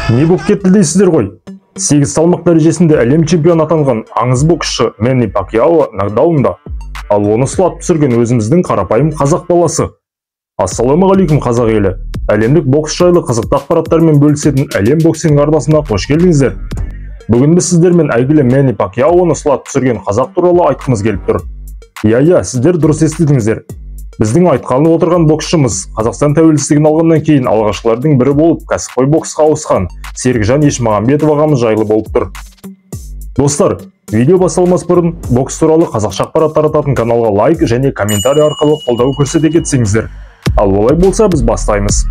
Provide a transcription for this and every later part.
Не болып кетті дейсіздер ғой? 8 салмақ дәрежесінде әлем чемпионы атанған аңыз боксшы Мэнни Пакьяо нокдаунда, ал оны сұлатып түсірген өзіміздің қарапайым қазақ баласы. Ассалаумағалейкум қазақ елі. Әлемдік бокс жайлы қызықты ақпараттармен бөлісетін әлем боксинг арнасына қош келдіңіздер. Бүгін біз сіздермен әйгілі Мэнни Пакьяоны сұлатып түсірген қазақ туралы айтқымыз келіп тұр. Иә, сіздер дұрыс естідіңіздер. Біздің айтқалы отырған боксшымыз Қазақстан тәуелсіздігін алғаннан кейін алғашқылардың бірі болып кәсіпқой боксқа ауысқан Серікжан Ешмағамбетов ағамыз жайлы болып тұр. Достар, видео басталмас бұрын бокс туралы қазақша ақпарат тарататын каналға лайк және комментарий арқылы қолдау көрсете кетсеңіздер. Ал олай болса біз бастаймыз.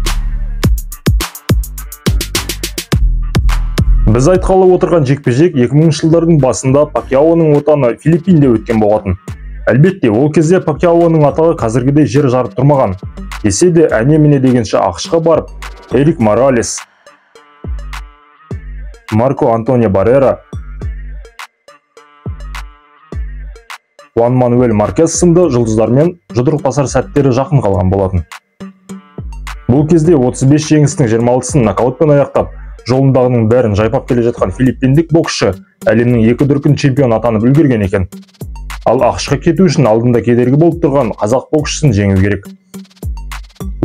Біз айтқалы отырған жекпе-жек 2000 жылдардың басында Пакьяоның отаны Филиппинде өткен болатын. Әлбетте, ол кезде Пакьяоның атағы қазіргідей жер жарып тұрмаған. Десе де әне-міне дегенше ақш-қа барып, Эрик Моралес, Марко Антонио Баррера, Хуан Мануэль Маркес сынды жұлдыздармен жұдырықтасар сәттері жақын қалған болатын. Бұл кезде 35 жеңістің 26-сын нокаутпен аяқтап, жолындағының бәрін жайпап келе жатқан филиппиндік боксшы әлемнің 2 дүркін чемпион атанып үлгерген екен. Ал ақшқа кету үшін алдында кедергі болып тұрған қазақ боксшысын жеңу керек.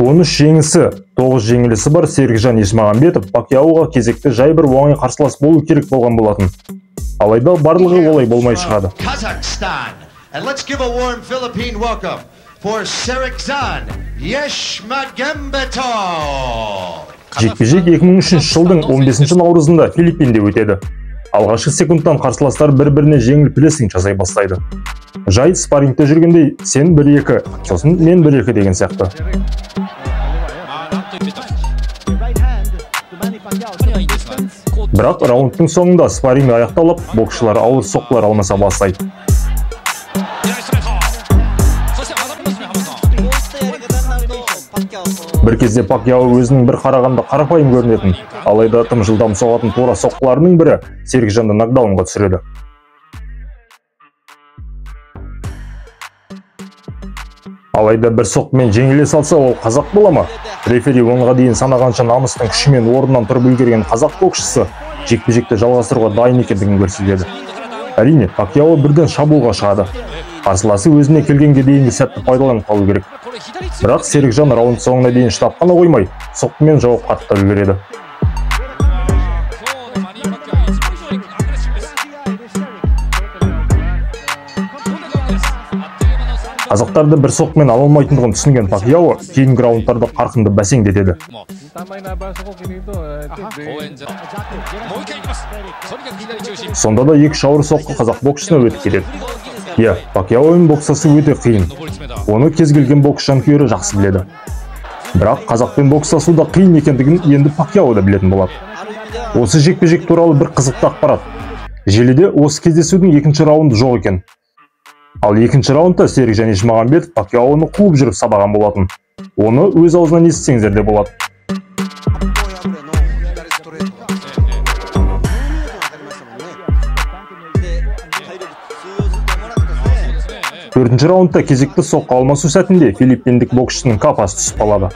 13 жеңісі, 9 жеңілісі бар Серікжан Ешмағамбетов Пакьяоға кезекті жай бір оңай қарсылас болу керек болған болатын. Алайда барлығы олай болмай шығады. Жекпе-жек 2003 жылдың 15 наурызында Филиппинде өтеді. Алғашқы секундтан қарсыластар бір-біріне жеңіл прессинг жасай бастайды. Жай спаррингте жүргендей, сен 1-2, сосын мен 1-2 деген сияқты. Бірақ раундтың соңында спарринг аяқталып, боксшылар ауыр соққылар алмаса бастайды. Бір кезде Пакьяо өзінің бір қарағанда қарапайым көрінетін, алайда тым жылдам соғатын тура соққыларының бірі Серікжанды нокдаунға түсіреді. Алайда бір соққымен жеңіле салса, ол қазақ бола ма? Рефери онға дейін санағанша намыстың күшімен орнынан тұрып үлгерген қазақ боксшысы жекпе-жекті жалғастыруға дайын екендігін көрсетеді. Әрине, Пакьяо бірден шабуылға шығады. Қарсыласы өзіне келгенге дейінгі сәтті пайдаланып қалу керек. Бірақ Серікжан раунд соңына дейін шыдап қана қоймай, соққымен жауап қатты үлгереді. Қазақтарды бір соққымен ала алмайтындығын түсінген Пакьяо кейінгі раундтарды қарқынды бәсеңдетеді. Сонда да 2 ауыр соққы қазақ боксшысына өтіп кетеді. Пакьяоның боксасы өте қиын. Оны кез келген бокс жанкүйері жақсы біледі. Бірақ қазақпен боксасу да қиын екендігін енді Пакьяо да білетін болады. Осы жекпе-жек туралы бір қызықты ақпарат. Желіде осы кездесудің 2-ші раунды жоқ екен. Ал 2-ші раундта Серікжан Ешмағамбетов Пакьяоны қуып жүріп сабаған болатын. Оны өз аузынан естісеңіздер де болады. 4-ші раундта кезекті соққы алмасу сәтінде филиппиндік боксшының қапасы түсіп қалады.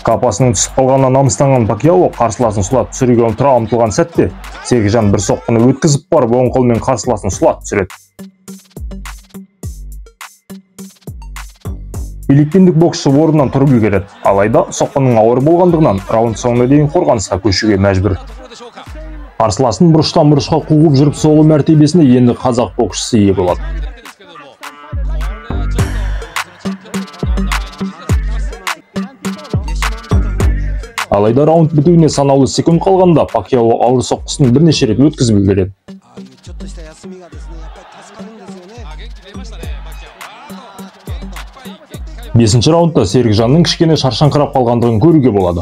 Қапасының түсіп қалғанына намыстанған Пакьяо қарсыласын сұлатып түсіруге тұра ұмтылған сәтте Серікжан бір соққыны өткізіп барып оң қолмен қарсыласын сұлатып түсіреді. Филиппиндік боксшы орнынан тұрып үлгереді, алайда соққының ауыр болғандығынан раунд соңына дейін қорғанысқа көшуге мәжбүр. Қарсыласын бұрыштан бұрышқа қуып жүріп соғу мәртебесіне енді қазақ боксшысы ие болады. Алайда раунд бітуіне санаулы секунд қалғанда Пакьяо ауыр соққысын бірнеше рет өткізіп үлгереді. 5-ші раундта Серікжанның кішкене шаршаңқырап қалғандығын көруге болады.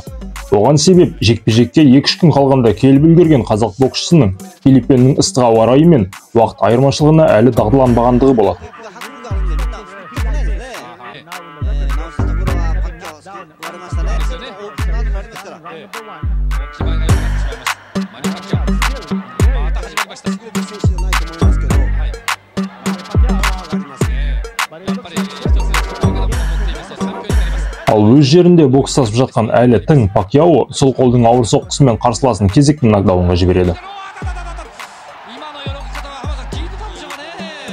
Оған себеп жекпе-жекке 2-3 күн қалғанда келіп үлгерген қазақ боксшысының Филиппиннің ыстық ауа райы мен уақыт айырмашылығына әлі дағдыланбағандығы болады. өз жерінде бокстасып жатқан әлі тың Пакьяо сол қолдың ауыр соққысымен қарсыласын кезекті нокдаунға жібереді.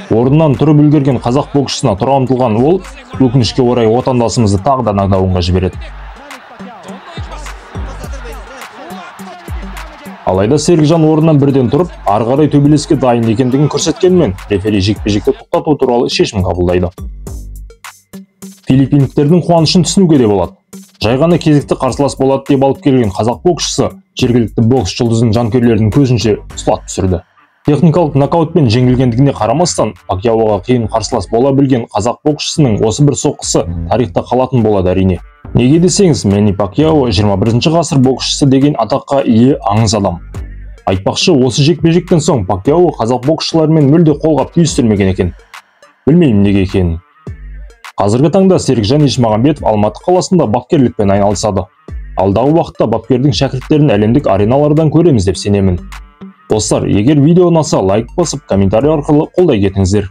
Орнынан тұрып үлгерген қазақ боксшысына тұра ұмтылған ол, өкінішке орай отандасымызды тағы да нокдаунға жібереді. Алайда Серікжан орнынан бірден тұрып, ары қарай төбелеске дайын екендігін көрсеткенмен, рефери жекпе-жекті тоқтату туралы шешім қабылдайды. Филиппиндіктердің қуанышын түсінуге де болады. Жай ғана кезекті қарсылас болады деп алып келген қазақ боксшысы жергілікті бокс жұлдызының жанкүйерлердің көзінше сұлатып түсірді. Техникалық нокаутпен жеңілгендігіне қарамастан, Пакьяоға қиын қарсылас бола білген қазақ боксшысының осы бір соққысы тарихта қалатын болады әрине. Неге десеңіз, Мэнни Пакьяо 21 ғасыр боксшысы деген атаққа ие аңыз адам. Айтпақшы, осы жекпе-жектен соң Пакьяо қазақ боксшыларымен мүлде қолғап түйістірмеген екен. Білмеймін неге екенін. Қазіргі таңда Серікжан Ешмағамбетов Алматы қаласында бапкерлікпен айналысады. Алдағы уақытта бапкердің шәкірттерін әлемдік ареналардан көреміз деп сенемін. Достар, егер видео ұнаса, лайк басып, комментарий арқылы қолдай кетіңіздер.